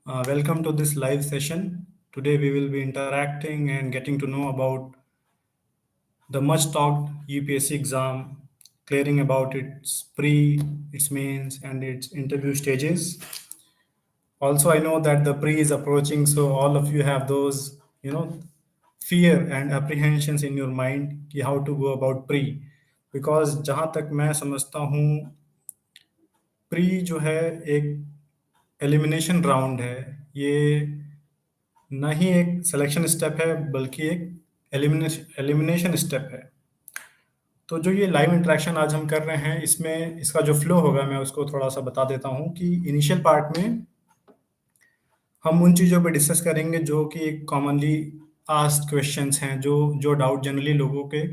Welcome to this live session. Today we will be interacting and getting to know about the much talked UPSC exam, clearing about its pre, its mains, and its interview stages. Also, I know that the pre is approaching, so all of you have those, fear and apprehensions in your mind कि how to go about pre. Because जहाँ तक मैं समझता हूँ pre जो है एक elimination round है ये ना ही एक सिलेक्शन स्टेप है बल्कि एक एलिमिनेशन स्टेप है। तो जो ये लाइव इंटरेक्शन आज हम कर रहे हैं इसमें इसका जो फ्लो होगा मैं उसको थोड़ा सा बता देता हूँ कि इनिशियल पार्ट में हम उन चीज़ों पे डिस्कस करेंगे जो कि कॉमनली आस्क्ड क्वेश्चंस हैं जो जो डाउट जनरली लोगों के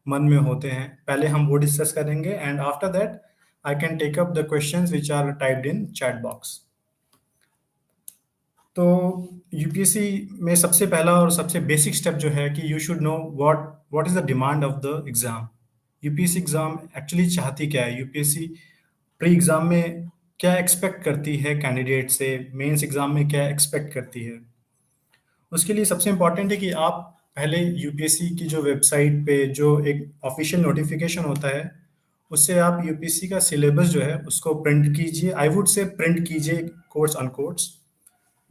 मन में होते हैं पहले हम वो डिस्कस करेंगे and after that I can take up the questions which are typed in chat box. तो यूपीएससी में सबसे पहला और सबसे बेसिक स्टेप जो है कि you should know what what is the demand of the exam. UPSC exam actually चाहती क्या है, यूपीएससी प्री एग्जाम में क्या एक्सपेक्ट करती है कैंडिडेट से, मेंस एग्जाम में क्या एक्सपेक्ट करती है। उसके लिए सबसे इम्पोर्टेंट है कि आप पहले यूपीएससी की जो वेबसाइट पे जो एक ऑफिशियल नोटिफिकेशन होता है उससे आप यूपीएससी का सिलेबस जो है उसको प्रिंट कीजिए। आई वुड से प्रिंट कीजिए कोट्स अनकोट्स,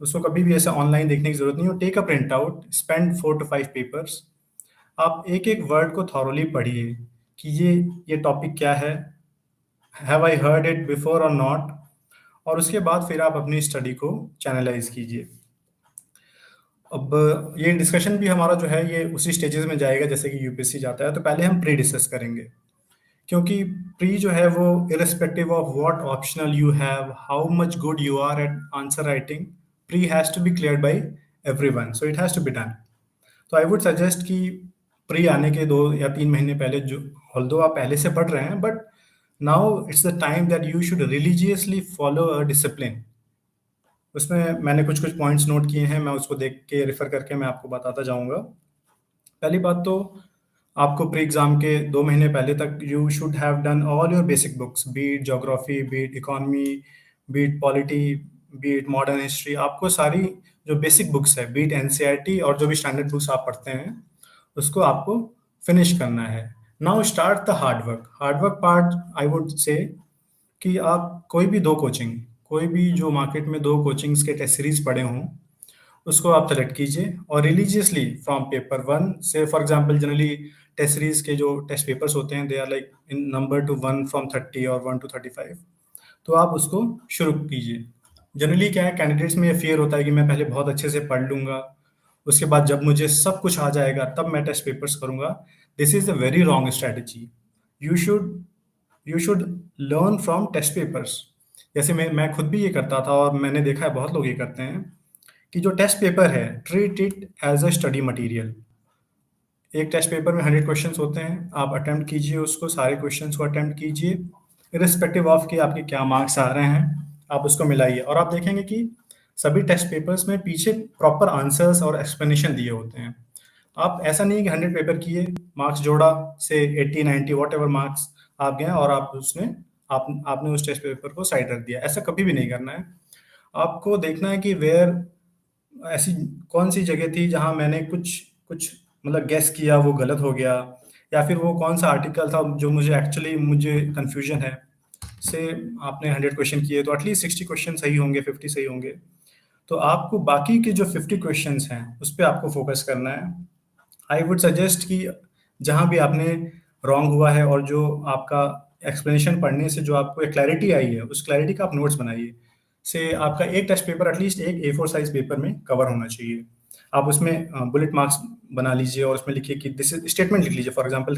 उसको कभी भी ऐसा ऑनलाइन देखने की जरूरत नहीं हो। Take a print out, spend 4 to 5 papers. आप एक एक वर्ड को थॉरली पढ़िए कि ये टॉपिक क्या है, have I heard it before और नॉट, और उसके बाद फिर आप अपनी स्टडी को चैनलाइज कीजिए। अब ये डिस्कशन भी हमारा जो है ये उसी स्टेजेस में जाएगा जैसे कि यूपीएससी जाता है। तो पहले हम प्री डिस्कस करेंगे क्योंकि प्री जो है वो irrespective of what optional you have, how much good you are at answer writing, pre has to be cleared by everyone, so it has to be done. तो आई वुड सजेस्ट कि pre आने के 2 या 3 महीने पहले जो although आप पहले से पढ़ रहे हैं but now it's the time that you should religiously follow a discipline. उसमें मैंने कुछ कुछ पॉइंट्स नोट किए हैं, मैं उसको देख के रेफर करके मैं आपको बताता जाऊंगा। पहली बात तो आपको प्री एग्जाम के 2 महीने पहले तक you should have done all your basic books, be it geography, be it economy, be it polity, be it modern history. आपको सारी जो बेसिक बुक्स है, बीट एनसीईआरटी और जो भी स्टैंडर्ड बुक्स आप पढ़ते हैं उसको आपको फिनिश करना है। Now start the hard work part. I would say कि आप कोई भी जो मार्केट में 2 कोचिंग्स के टेस्ट सीरीज पढ़े हों उसको आप सेलेक्ट कीजिए और रिलीजियसली फ्रॉम पेपर 1 से, for example generally test series के जो टेस्ट पेपर्स होते हैं they are like in number two 1 from 30 और 1 to 35। तो आप उसको शुरू कीजिए। जनरली क्या है, कैंडिडेट्स में ये फियर होता है कि मैं पहले बहुत अच्छे से पढ़ लूंगा, उसके बाद जब मुझे सब कुछ आ जाएगा तब मैं टेस्ट पेपर्स करूंगा। This is a very wrong strategy. You should you should learn from test papers. जैसे मैं खुद भी ये करता था और मैंने देखा है बहुत लोग ये करते हैं कि जो टेस्ट पेपर है treat it as a study material. एक टेस्ट पेपर में 100 क्वेश्चंस होते हैं, आप अटेम्प्ट कीजिए उसको, सारे क्वेश्चंस को अटेम्प्ट कीजिए इरिस्पेक्टिव ऑफ कि आपके क्या मार्क्स आ रहे हैं, आप उसको मिलाइए और आप देखेंगे कि सभी टेस्ट पेपर्स में पीछे प्रॉपर आंसर्स और एक्सप्लेनेशन दिए होते हैं। आप ऐसा नहीं है कि 100 पेपर किए, मार्क्स जोड़ा से 80 90 वॉट एवर मार्क्स आप गए और आपने उस टेस्ट पेपर को साइड रख दिया। ऐसा कभी भी नहीं करना है। आपको देखना है कि वेयर ऐसी कौन सी जगह थी जहां मैंने कुछ कुछ मतलब गेस किया वो गलत हो गया, या फिर वो कौन सा आर्टिकल था जो मुझे कंफ्यूजन है। से आपने 100 क्वेश्चन किए तो एटलीस्ट 60 क्वेश्चन सही होंगे, 50 सही होंगे। तो आपको बाकी के जो 50 क्वेश्चंस हैं उस पर आपको फोकस करना है। आई वुड सजेस्ट कि जहाँ भी आपने रॉन्ग हुआ है और जो आपका एक्सप्लेनेशन पढ़ने से जो आपको एक क्लैरिटी आई है उस क्लैरिटी का आप नोट्स बनाइए। से आपका एक टेस्ट पेपर एटलीस्ट एक A4 साइज पेपर में कवर होना चाहिए। आप उसमें बुलेट मार्क्स बना लीजिए और उसमें लिखिए कि दिस इज स्टेटमेंट लिख लीजिए फॉर एग्जांपल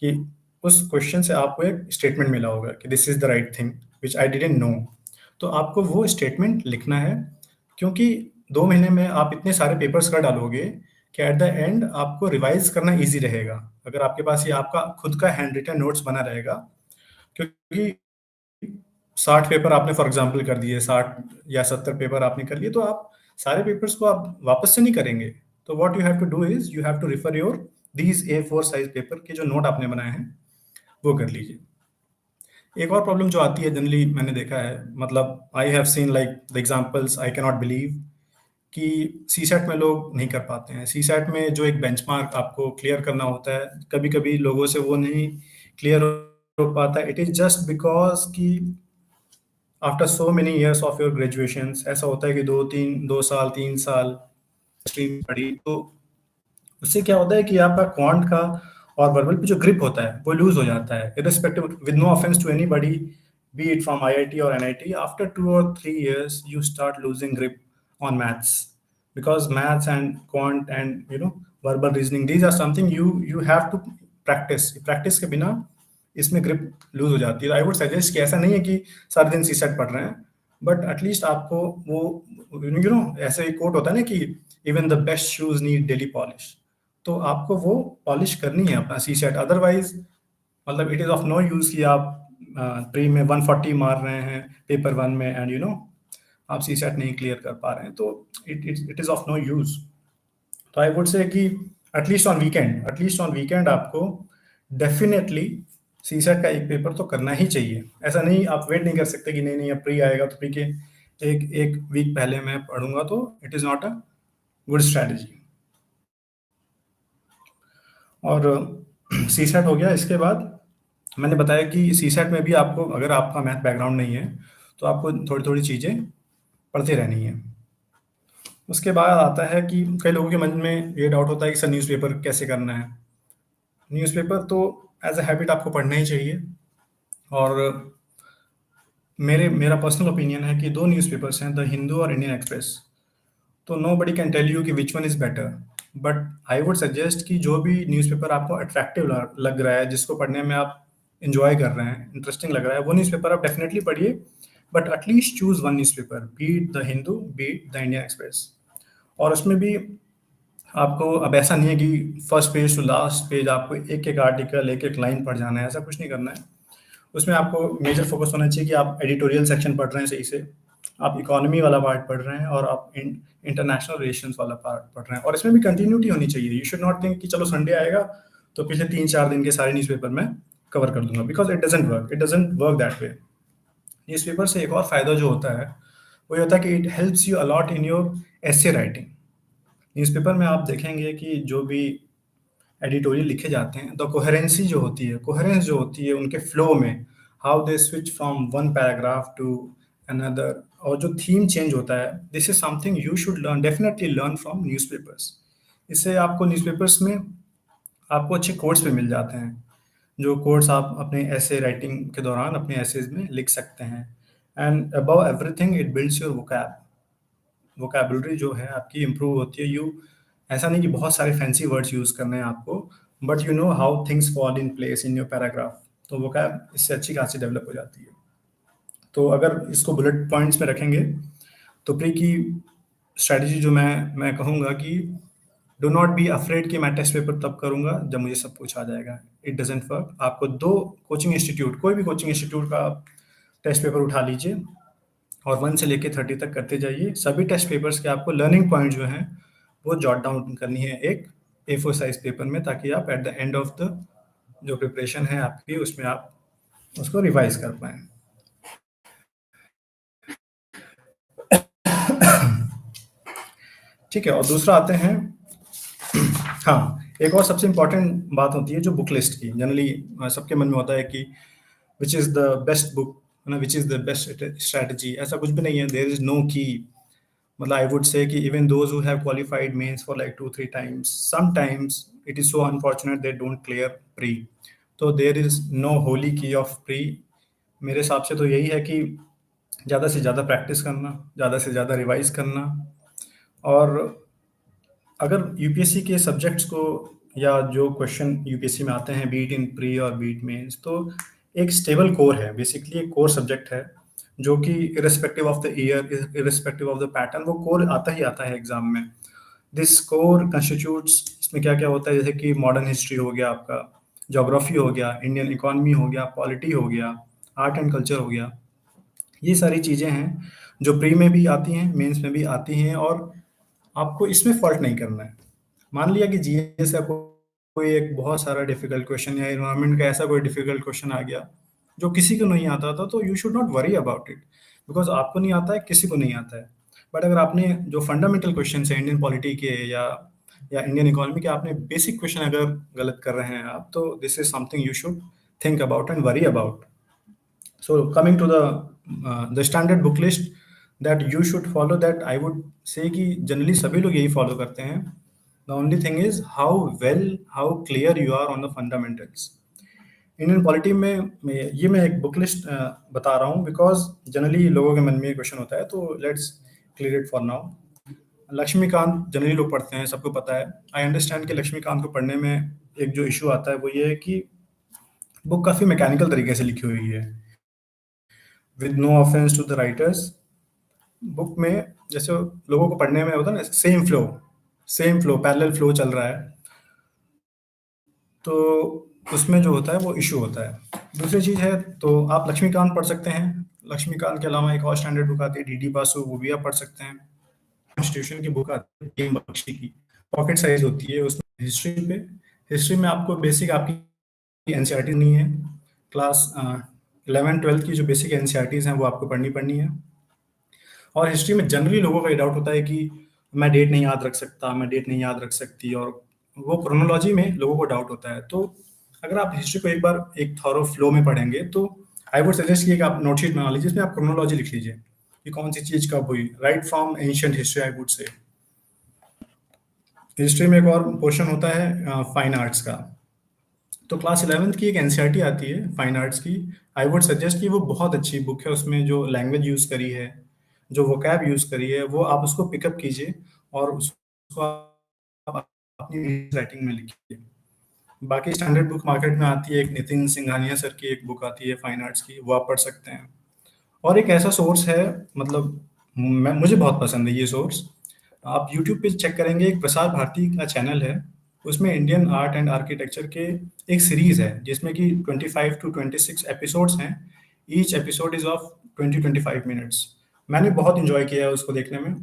कि उस क्वेश्चन से आपको एक स्टेटमेंट मिला होगा कि this is the right thing which I didn't know. तो आपको वो स्टेटमेंट लिखना है क्योंकि 2 महीने में आप इतने सारे पेपर्स कर डालोगे कि एट द एंड आपको रिवाइज करना इजी रहेगा अगर आपके पास ये आपका खुद का हैंड रिटन नोट्स बना रहेगा। क्योंकि 60 पेपर आपने फॉर एग्जांपल कर दिए, 60 या 70 पेपर आपने कर लिए, तो आप सारे पेपर्स को आप वापस से नहीं करेंगे। तो what you have to do is you have to refer your these A4 size paper के जो नोट आपने बनाए हैं वो कर लीजिए। एक और प्रॉब्लम जो आती है जनरली मैंने देखा है, मतलब I have seen like the examples I can not believe, कि सीसैट में लोग नहीं कर पाते हैं। सीसैट में जो एक बेंचमार्क आपको क्लियर करना होता है, कभी-कभी लोगों से वो नहीं क्लियर हो पाता है। इट इज़ जस्ट बिकॉज़ कि after so many years of your graduations ऐसा होता है कि 2 साल 3 साल स्ट्रीम पढ़ी, तो उससे क्या होता है कि आपका क्वांट का और वर्बल पे जो ग्रिप होता है वो लूज हो जाता है, irrespective, with no offense to anybody, be it from IIT or NIT. After 2 or 3 years you start losing grip on maths, because maths and quant and verbal reasoning, these are something you have to practice के बिना इसमें grip loose हो जाती है। आई would suggest कि ऐसा नहीं है कि सारे दिन सी सेट पढ़ रहे हैं, बट एटलीस्ट आपको वो ऐसे एक कोट होता है ना कि even the best shoes need daily polish, तो आपको वो पॉलिश करनी है अपना सी सेट। अदरवाइज मतलब it is of no use कि आप प्री में 140 मार रहे हैं पेपर वन में, एंड आप सी सेट नहीं क्लियर कर पा रहे हैं, तो it is of no use. तो आई वुड से कि एटलीस्ट ऑन वीकेंड आपको डेफिनेटली सी सेट का एक पेपर तो करना ही चाहिए। ऐसा नहीं, आप वेट नहीं कर सकते कि नहीं नहीं अब प्री आएगा तो प्री के एक एक वीक पहले मैं पढ़ूंगा, तो it is not a good strategy. और सी सेट हो गया। इसके बाद मैंने बताया कि सी सेट में भी आपको, अगर आपका मैथ बैकग्राउंड नहीं है तो आपको थोड़ी थोड़ी चीज़ें पढ़ती रहनी है। उसके बाद आता है कि कई लोगों के मन में ये डाउट होता है कि सर न्यूज़पेपर कैसे करना है। न्यूज़पेपर तो एज अ हैबिट आपको पढ़ना ही चाहिए। और मेरा पर्सनल ओपिनियन है कि दो न्यूज़पेपर्स हैं, द हिंदू और इंडियन एक्सप्रेस। तो nobody can tell you कि which one is better, but I would suggest कि जो भी न्यूज़पेपर आपको अट्रैक्टिव लग रहा है, जिसको पढ़ने में आप इंजॉय कर रहे हैं, इंटरेस्टिंग लग रहा है, वो न्यूज़पेपर आप डेफिनेटली पढ़िए। But at least choose one newspaper, be it the Hindu, be it the Indian Express. और उसमें भी आपको अब ऐसा नहीं है कि first page to last page आपको एक एक आर्टिकल एक एक लाइन पढ़ जाना है, ऐसा कुछ नहीं करना है। उसमें आपको मेजर फोकस होना चाहिए कि आप एडिटोरियल सेक्शन पढ़ रहे हैं सही से, आप इकोनॉमी वाला पार्ट पढ़ रहे हैं, और आप इंटरनेशनल रिलेशंस वाला पार्ट पढ़ रहे हैं। और इसमें भी कंटिन्यूटी होनी चाहिए। यू शुड नॉट थिंक कि चलो संडे आएगा तो पिछले 3-4 दिन के सारे न्यूज़पेपर मैं कवर कर दूंगा, because it doesn't work that way. Newspaper से एक और फायदा जो होता है वो ये होता है कि it helps you a lot in your essay writing. Newspaper में आप देखेंगे कि जो भी एडिटोरियल लिखे जाते हैं, तो कोहेरेंसी जो होती है, कोहेरेंस जो होती है उनके फ्लो में, how they switch from one paragraph to another, और जो थीम चेंज होता है, this is something you should learn, definitely learn from newspapers. इससे आपको न्यूज़पेपर्स में आपको अच्छे कोट्स पे मिल जाते हैं, जो कोट्स आप अपने ऐसे राइटिंग के दौरान अपने ऐसेज में लिख सकते हैं। And above everything it builds your vocabulary जो है आपकी इम्प्रूव होती है। ऐसा नहीं कि बहुत सारे फैंसी वर्ड्स यूज़ करने हैं आपको, but you know how things fall in place in your paragraph, तो वोकैब इससे अच्छी खासी डेवलप हो जाती है। तो अगर इसको बुलेट पॉइंट्स में रखेंगे, तो प्री की स्ट्रैटेजी जो मैं कहूँगा कि डू नॉट बी अफ्रेड कि मैं टेस्ट पेपर तब करूँगा जब मुझे सब कुछ आ जाएगा। It doesn't work. आपको दो कोचिंग इंस्टीट्यूट, कोई भी कोचिंग इंस्टीट्यूट का टेस्ट पेपर उठा लीजिए और 1 से लेके 30 तक करते जाइए। सभी टेस्ट पेपर्स के आपको लर्निंग पॉइंट जो हैं वो जॉट डाउन करनी है एक A4 साइज पेपर में, ताकि आप at the end of the जो प्रिपरेशन है आपकी, उसमें आप उसको रिवाइज कर पाएँ। ठीक है, और दूसरा आते हैं हाँ, एक और सबसे इम्पोर्टेंट बात होती है जो बुक लिस्ट की। जनरली सबके मन में होता है कि which is the best book, which is the best strategy. ऐसा कुछ भी नहीं है, देयर इज़ नो की। मतलब I would say कि even those who have qualified mains for like 2-3 times, sometimes it is so unfortunate they don't clear pre. तो there is no holy key of pre। मेरे हिसाब से तो यही है कि ज़्यादा से ज़्यादा प्रैक्टिस करना, ज़्यादा से ज़्यादा रिवाइज करना। और अगर यूपीएससी के सब्जेक्ट्स को, या जो क्वेश्चन यूपीएससी में आते हैं, बीट इन प्री और बीट मेंस, तो एक स्टेबल कोर है, बेसिकली एक कोर सब्जेक्ट है, जो कि irrespective of the year, irrespective of the pattern, वो कोर आता ही आता है एग्जाम में। दिस कोर कंस्टिट्यूट्स, इसमें क्या क्या होता है, जैसे कि मॉडर्न हिस्ट्री हो गया आपका, जोग्राफी हो गया, इंडियन इकोनॉमी हो गया, पॉलिटी हो गया, आर्ट एंड कल्चर हो गया। ये सारी चीज़ें हैं जो प्री में भी आती हैं, मेंस में भी आती हैं, और आपको इसमें फॉल्ट नहीं करना है। मान लिया कि जीए से आपको कोई एक बहुत सारा डिफिकल्ट क्वेश्चन, या इन्वायरमेंट का ऐसा कोई डिफिकल्ट क्वेश्चन आ गया, जो किसी को नहीं आता था, तो you should not worry about it, because आपको नहीं आता है, किसी को नहीं आता है। बट अगर आपने जो फंडामेंटल क्वेश्चन्स हैं इंडियन पॉलिटी के या इंडियन इकोनॉमी के, आपने बेसिक क्वेश्चन अगर गलत कर रहे हैं आप, तो this is something you should think about and worry about. So coming to the standard book list that you should follow, that I would say कि generally सभी लोग यही follow करते हैं. The only thing is how clear you are on the fundamentals. Indian polity में मैं एक book list बता रहा हूँ, बिकॉज जनरली लोगों के मन में ये क्वेश्चन होता है, तो let's clear it for now. Laxmikanth generally लोग पढ़ते हैं, सबको पता है। आई अंडरस्टैंड कि लक्ष्मीकांत को पढ़ने में एक जो इशू आता है वो ये है कि बुक काफ़ी मैकेनिकल तरीके से लिखी हुई है। With no offence to the writers, book में जैसे लोगों को पढ़ने में होता है ना, सेम फ्लो पैरेलल फ्लो चल रहा है, तो उसमें जो होता है वो इशू होता है। दूसरी चीज़ है, तो आप लक्ष्मीकांत पढ़ सकते हैं। लक्ष्मीकांत के अलावा एक और स्टैंडर्ड बुक आती है डीडी बासु, वो भी आप पढ़ सकते हैं। कॉन्स्टिट्यूशन की बुक आती है टीम बख्शी की, पॉकेट साइज होती है। उसमें हिस्ट्री में आपको बेसिक आपकी एनसीईआरटी नहीं है। क्लास 11-12 की जो बेसिक एनसीईआरटीज हैं वो आपको पढ़नी है। और हिस्ट्री में जनरली लोगों का ये डाउट होता है कि मैं डेट नहीं याद रख सकता, मैं डेट नहीं याद रख सकती, और वो क्रोनोलॉजी में लोगों को डाउट होता है। तो अगर आप हिस्ट्री को एक बार एक थॉरो फ्लो में पढ़ेंगे, तो आई वुड सजेस्ट कि एक आप नोटशीट बना लीजिए, जिसमें आप क्रोनोलॉजी लिख लीजिए कि कौन सी चीज़ कब हुई, right from ancient history I would से। हिस्ट्री में एक और पोर्शन होता है फाइन आर्ट्स का। तो क्लास 11th की एक एनसीईआरटी आती है फाइन आर्ट्स की। आई वुड सजेस्ट कि वो बहुत अच्छी बुक है। उसमें जो लैंग्वेज यूज़ करी है, जो वोकैब यूज़ करी है, वो आप उसको पिकअप कीजिए और उसको आप अपनी राइटिंग में लिखिए। बाकी स्टैंडर्ड बुक मार्केट में आती है, एक नितिन सिंघानिया सर की एक बुक आती है फाइन आर्ट्स की, वो आप पढ़ सकते हैं। और एक ऐसा सोर्स है, मतलब मुझे बहुत पसंद है ये सोर्स। आप यूट्यूब पे चेक करेंगे, एक प्रसार भारती का चैनल है, उसमें इंडियन आर्ट एंड आर्किटेक्चर के एक सीरीज है, जिसमें कि 25 to 26 एपिसोड्स हैं। Each episode is of 20-25 minutes. मैंने बहुत इंजॉय किया है उसको देखने में।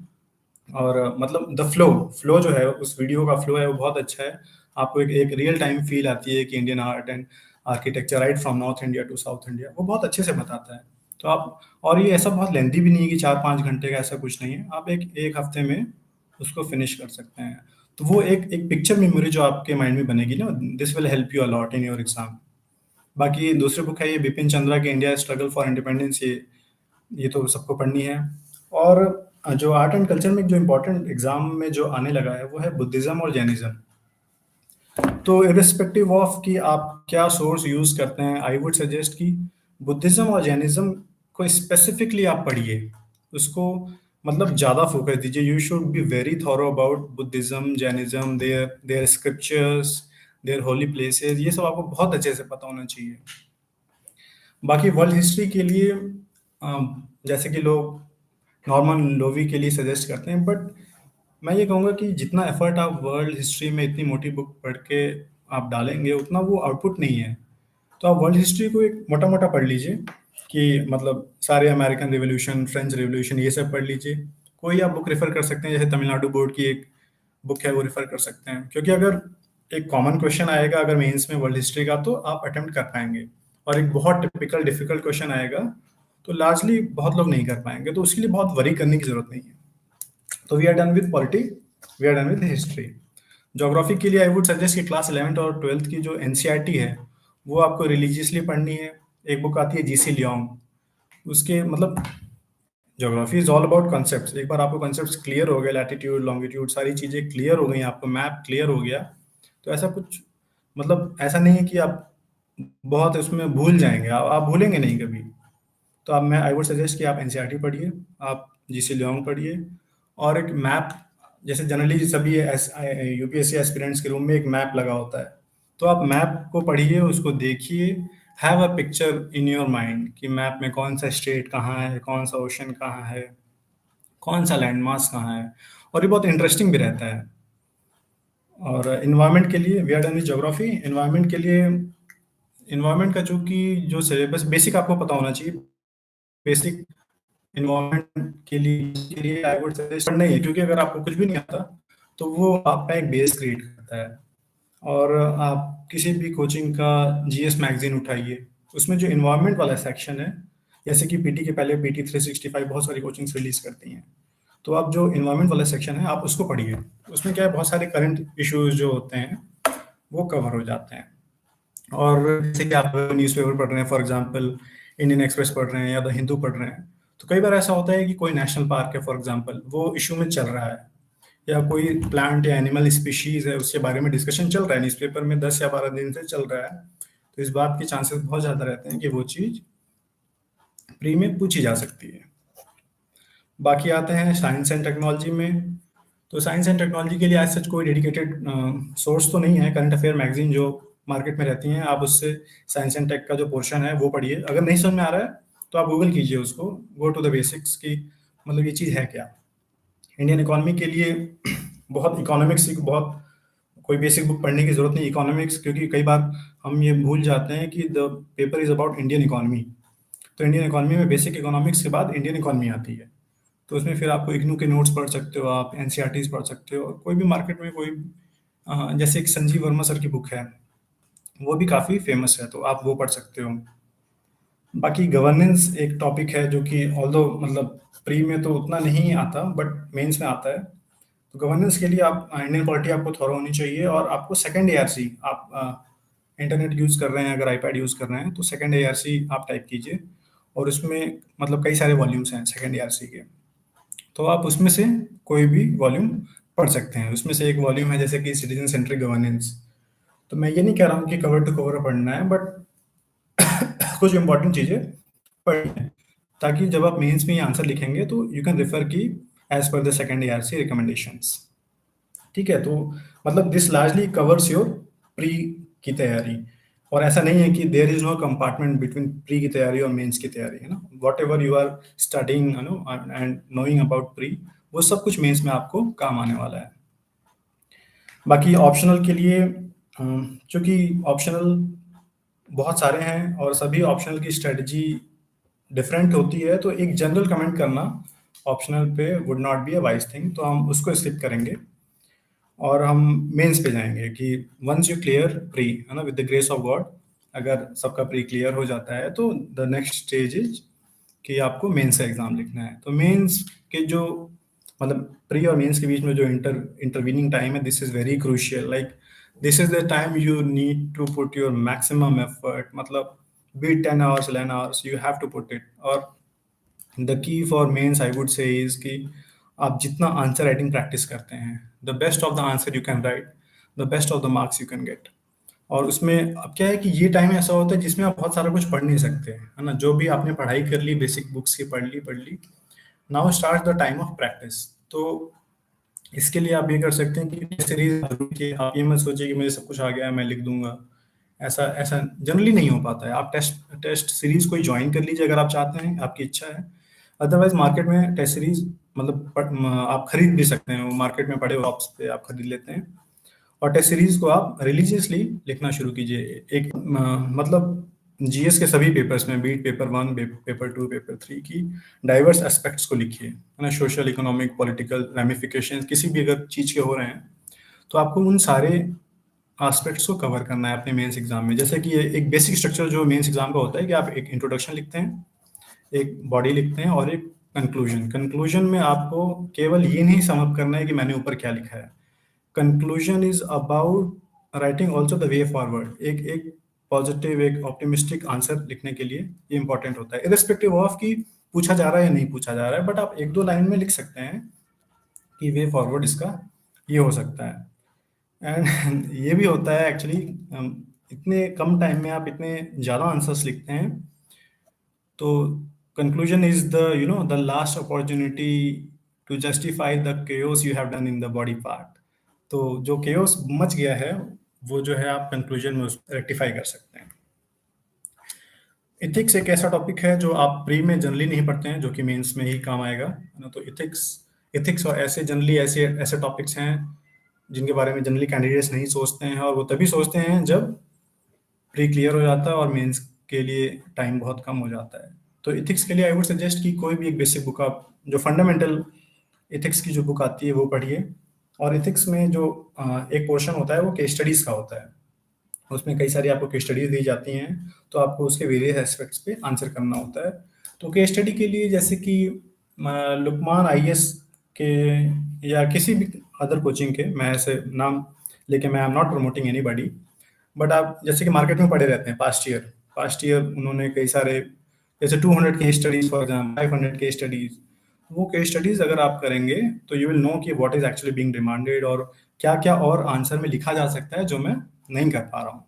और मतलब द फ्लो जो है, उस वीडियो का फ्लो है, वो बहुत अच्छा है। आपको एक रियल टाइम फील आती है कि Indian art and architecture right from north India to south India, वो बहुत अच्छे से बताता है। तो आप, और ये ऐसा बहुत लेंथी भी नहीं है कि 4-5 घंटे का, ऐसा कुछ नहीं है। आप एक एक हफ्ते में उसको फिनिश कर सकते हैं। तो वो एक एक पिक्चर मेमोरी जो आपके माइंड में बनेगी ना, this will help you a lot in your exam. बाकी दूसरी बुक है ये बिपिन चंद्रा की इंडिया स्ट्रगल फॉर इंडिपेंडेंस। ये तो सबको पढ़नी है। और जो आर्ट एंड कल्चर में जो इम्पोर्टेंट एग्जाम में जो आने लगा है, वो है बुद्धिज्म और जैनिज्म। तो इर्रिस्पेक्टिव ऑफ कि आप क्या सोर्स यूज करते हैं, आई वुड सजेस्ट कि बुद्धिज्म और जैनिज्म को स्पेसिफिकली आप पढ़िए। उसको मतलब ज़्यादा फोकस दीजिए। You should be very thorough about Buddhism, Jainism, their their scriptures, their holy places, ये सब आपको बहुत अच्छे से पता होना चाहिए। बाकी वर्ल्ड हिस्ट्री के लिए जैसे कि लोग नॉर्मन लोवी के लिए सजेस्ट करते हैं, बट मैं ये कहूँगा कि जितना एफर्ट आप वर्ल्ड हिस्ट्री में इतनी मोटी बुक पढ़ के आप डालेंगे, उतना वो आउटपुट नहीं है। तो आप वर्ल्ड हिस्ट्री को एक मोटा मोटा पढ़ लीजिए, कि मतलब सारे अमेरिकन रिवोल्यूशन, फ्रेंच रिवोल्यूशन, ये सब पढ़ लीजिए। कोई आप बुक रेफर कर सकते हैं, जैसे तमिलनाडु बोर्ड की एक बुक है, वो रेफर कर सकते हैं। क्योंकि अगर एक कॉमन क्वेश्चन आएगा अगर मेंस में वर्ल्ड हिस्ट्री का, तो आप अटेम्प्ट कर पाएंगे। और एक बहुत टिपिकल डिफिकल्ट क्वेश्चन आएगा, तो लार्जली बहुत लोग नहीं कर पाएंगे। तो उसके लिए बहुत वरी करने की जरूरत नहीं है। तो we are done with polity, we are done with history. Geography के लिए आई वुड सजेस्ट कि क्लास 11th और 12th की जो एनसीईआरटी है, वो आपको रिलीजियसली पढ़नी है। एक बुक आती है जीसी लियोंग, उसके मतलब geography is all about concepts. एक बार आपको कॉन्सेप्ट्स क्लियर हो गए, लैटिट्यूड, लॉन्गिट्यूड, सारी चीज़ें क्लियर हो गई, आपको मैप क्लियर हो गया, तो ऐसा कुछ मतलब ऐसा नहीं है कि आप बहुत उसमें भूल जाएंगे। आप भूलेंगे नहीं कभी। तो आप, मैं आई वुड सजेस्ट कि आप एनसीईआरटी पढ़िए, आप जीसी लियोंग पढ़िए। और एक मैप, जैसे जनरली सभी यूपीएससी एस्पिरेंट्स के रूम में एक मैप लगा होता है, तो आप मैप को पढ़िए, उसको देखिए। Have a picture in your mind कि मैप में कौन सा स्टेट कहाँ है, कौन सा ओशन कहाँ है, कौन सा लैंडमार्क कहाँ है। और ये बहुत इंटरेस्टिंग भी रहता है। और इन्वायरमेंट के लिए we are done with geography. Environment के लिए, इन्वायरमेंट का जो कि जो सिलेबस बेसिक आपको पता होना चाहिए। बेसिक इन्वायरमेंट के लिए आई वुड सजेस्ट नहीं है, क्योंकि अगर आपको कुछ भी नहीं आता, तो वो आपका एक बेस क्रिएट करता है। और आप किसी भी कोचिंग का जीएस मैगजीन उठाइए, उसमें जो इन्वायरमेंट वाला सेक्शन है, जैसे कि पीटी के पहले पीटी 365 बहुत सारी कोचिंग्स रिलीज करती हैं, तो आप जो इन्वायरमेंट वाला सेक्शन है आप उसको पढ़िए। उसमें क्या है, बहुत सारे करंट इश्यूज जो होते हैं वो कवर हो जाते हैं। और जैसे कि आप न्यूज़पेपर पढ़ रहे हैं, फॉर एग्जांपल इंडियन एक्सप्रेस पढ़ रहे हैं या द हिंदू पढ़ रहे हैं, तो कई बार ऐसा होता है कि कोई नेशनल पार्क है फॉर एग्जांपल, वो इशू में चल रहा है, या कोई प्लांट या एनिमल स्पीशीज है उसके बारे में डिस्कशन चल रहा है न्यूज़पेपर में, 10 या 12 दिन से चल रहा है, तो इस बात के चांसेस बहुत ज़्यादा रहते हैं कि वो चीज़ प्री में पूछी जा सकती है। बाकी आते हैं साइंस एंड टेक्नोलॉजी में। तो साइंस एंड टेक्नोलॉजी के लिए आज सच कोई डेडिकेटेड सोर्स तो नहीं है। करंट अफेयर मैगजीन जो मार्केट में रहती हैं, आप उससे साइंस एंड टेक का जो पोर्शन है वो पढ़िए। अगर नहीं समझ में आ रहा है तो आप गूगल कीजिए उसको, गो टू द बेसिक्स की मतलब ये चीज़ है क्या। इंडियन इकोनॉमी के लिए बहुत इकोनॉमिक्स की बहुत कोई बेसिक बुक पढ़ने की जरूरत नहीं इकोनॉमिक्स, क्योंकि कई बार हम ये भूल जाते हैं कि the paper is about Indian economy. तो इंडियन इकोनॉमी में बेसिक इकोनॉमिक्स के बाद इंडियन इकोनॉमी आती है, तो उसमें फिर आपको इग्नू के नोट्स पढ़ सकते हो, आप एनसीईआरटीज पढ़ सकते हो, और कोई भी मार्केट में कोई जैसे एक संजीव वर्मा सर की बुक है, वो भी काफ़ी फेमस है, तो आप वो पढ़ सकते हो। बाकी गवर्नेंस एक टॉपिक है जो कि ऑल्दो मतलब प्री में तो उतना नहीं आता बट मेंस में आता है। तो गवर्नेंस के लिए आप इंडियन पॉलिटी आपको थॉरो होनी चाहिए, और आपको सेकंड एआरसी, आप इंटरनेट यूज़ कर रहे हैं, अगर आईपैड यूज़ कर रहे हैं तो सेकंड एआरसी आप टाइप कीजिए, और उसमें मतलब कई सारे वॉल्यूम्स हैं सेकंड एआरसी के, तो आप उसमें से कोई भी वॉल्यूम पढ़ सकते हैं। उसमें से एक वॉल्यूम है जैसे कि सिटीजन सेंट्रिक गवर्नेंस। तो मैं ये नहीं कह रहा हूँ कि कवर टू कवर पढ़ना है, बट कुछ इंपॉर्टेंट चीज़ें पढ़नी है, ताकि जब आप मेंस में ये आंसर लिखेंगे तो यू कैन रेफर की as per the second ARC recommendations. ठीक है, तो मतलब this largely covers your pre की तैयारी। और ऐसा नहीं है कि there is no compartment between pre की तैयारी और मेंस की तैयारी, है ना। Whatever you are studying you know and knowing about pre, वो सब कुछ मेंस में आपको काम आने वाला है। बाकी ऑप्शनल के लिए चूंकि ऑप्शनल बहुत सारे हैं और सभी ऑप्शनल की स्ट्रेटजी डिफरेंट होती है, तो एक जनरल कमेंट करना ऑप्शनल पे would not be a wise thing, तो हम उसको स्किप करेंगे और हम मेंस पे जाएंगे कि वंस यू क्लियर प्री, है ना, with the grace of God, अगर सबका प्री क्लियर हो जाता है तो द नेक्स्ट स्टेज इज कि आपको मेंस का एग्जाम लिखना है। तो मेंस के जो मतलब प्री और मेंस के बीच में जो इंटरवीनिंग टाइम है, this is very crucial. Like this is the time you need to put your maximum effort, मतलब be 10 hours 11 hours you have to put it. और the key for mains I would say is कि आप जितना answer writing practice करते हैं, the best of the answer you can write, the best of the marks you can get. और उसमें अब क्या है कि ये टाइम ऐसा होता है जिसमें आप बहुत सारा कुछ पढ़ नहीं सकते, है ना। जो भी आपने पढ़ाई कर ली, बेसिक बुक्स की पढ़ ली, now start the time of practice. तो इसके लिए आप ये कर सकते हैं कि टेस्ट सीरीज कि आप ये मत सोचिए कि मुझे सब कुछ आ गया है मैं लिख दूंगा। ऐसा ऐसा जनरली नहीं हो पाता है। आप टेस्ट टेस्ट सीरीज कोई ज्वाइन कर लीजिए अगर आप चाहते हैं, आपकी इच्छा है। अदरवाइज मार्केट में टेस्ट सीरीज मतलब आप खरीद भी सकते हैं, वो मार्केट में पड़े शॉप्स पे आप खरीद लेते हैं। और टेस्ट सीरीज को आप रिलीजियसली लिखना शुरू कीजिए। एक मतलब जीएस के सभी पेपर्स में, बीट पेपर 1, पेपर 2, पेपर 3 की डाइवर्स एस्पेक्ट्स को लिखिए, है ना। सोशल, इकोनॉमिक, पॉलिटिकल रैमिफिकेशन किसी भी अगर चीज़ के हो रहे हैं तो आपको उन सारे एस्पेक्ट्स को कवर करना है अपने मेंस एग्जाम में। जैसे कि एक बेसिक स्ट्रक्चर जो मेंस एग्जाम का होता है कि आप एक इंट्रोडक्शन लिखते हैं, एक बॉडी लिखते हैं और एक कंक्लूजन। कंक्लूजन में आपको केवल ये नहीं समअप करना है कि मैंने ऊपर क्या लिखा है। Conclusion is about writing also the way forward. एक एक पॉजिटिव, एक ऑप्टिमिस्टिक आंसर लिखने के लिए ये इंपॉर्टेंट होता है, इरिस्पेक्टिव ऑफ कि पूछा जा रहा है या नहीं पूछा जा रहा है, बट आप एक दो लाइन में लिख सकते हैं कि वे फॉरवर्ड इसका ये हो सकता है। एंड ये भी होता है एक्चुअली, इतने कम टाइम में आप इतने ज़्यादा आंसर्स लिखते हैं, तो conclusion is the the last opportunity to justify the chaos you have done in the body part. तो जो केओस मच गया है वो जो है आप कंक्लूजन में उसको रेक्टिफाई कर सकते हैं। इथिक्स एक ऐसा टॉपिक है जो आप प्री में जनरली नहीं पढ़ते हैं, जो कि मेंस में ही काम आएगा, है ना। तो इथिक्स इथिक्स और ऐसे जनरली ऐसे ऐसे टॉपिक्स हैं जिनके बारे में जनरली कैंडिडेट्स नहीं सोचते हैं, और वो तभी सोचते हैं जब प्री क्लियर हो जाता है और मेंस के लिए टाइम बहुत कम हो जाता है। तो इथिक्स के लिए आई वुड सजेस्ट कि कोई भी एक बेसिक बुक आप जो फंडामेंटल इथिक्स की जो बुक आती है वो पढ़िए। और इथिक्स में जो एक पोर्शन होता है वो केस स्टडीज का होता है। उसमें कई सारी आपको केस स्टडीज दी जाती हैं, तो आपको उसके वेरियस एस्पेक्ट्स पे आंसर करना होता है। तो केस स्टडी के लिए जैसे कि लुकमान आईएएस के या किसी भी अदर कोचिंग के, मैं ऐसे नाम लेके मैं I am not promoting anybody, but आप जैसे कि मार्केट में पड़े रहते हैं पास्ट ईयर उन्होंने कई सारे जैसे 200 case studies for example 500 case studies, वो केस स्टडीज अगर आप करेंगे तो यू विल नो कि what is actually being demanded और क्या क्या और आंसर में लिखा जा सकता है जो मैं नहीं कर पा रहा हूँ।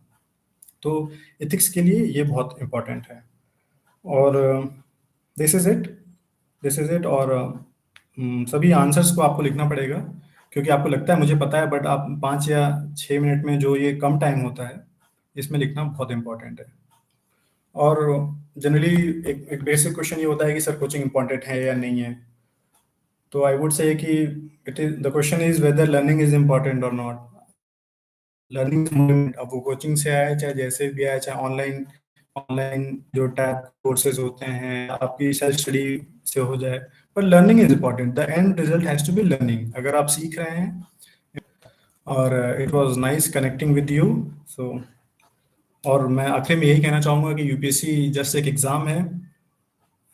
तो एथिक्स के लिए ये बहुत इंपॉर्टेंट है। और this is it this is it और सभी आंसर्स को आपको लिखना पड़ेगा, क्योंकि आपको लगता है मुझे पता है, बट आप 5 या 6 मिनट में जो ये कम टाइम होता है इसमें लिखना बहुत इंपॉर्टेंट है। और जनरली एक बेसिक क्वेश्चन ये होता है कि सर कोचिंग इंपॉर्टेंट है या नहीं है। तो आई वुड से कि it is the question is whether learning is important और नॉट। लर्निंग, अब वो कोचिंग से आए चाहे जैसे भी आए, चाहे ऑनलाइन ऑनलाइन जो टैब कोर्सेज होते हैं, आपकी सेल्फ स्टडी से हो जाए, पर learning is important. The end result has to be learning. अगर आप सीख रहे हैं, और it was nice connecting with you. So और मैं आखिर में यही कहना चाहूँगा कि यूपीएससी जस्ट एक एग्ज़ाम है।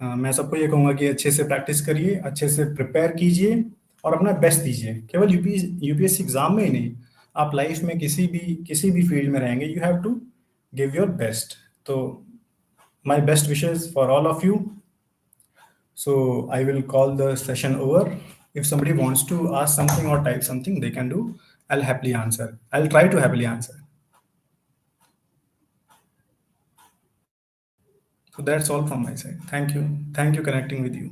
मैं सबको ये कहूँगा कि अच्छे से प्रैक्टिस करिए, अच्छे से प्रिपेयर कीजिए और अपना बेस्ट दीजिए। केवल यूपीएससी एग्ज़ाम में ही नहीं, आप लाइफ में किसी भी फील्ड में रहेंगे, you have to give your best. तो my best wishes for all of you. So I will call the session over. If somebody wants to ask something or type something, they can do. I'll happily answer. I'll try to happily answer. So that's all from my side. Thank you. Thank you connecting with you.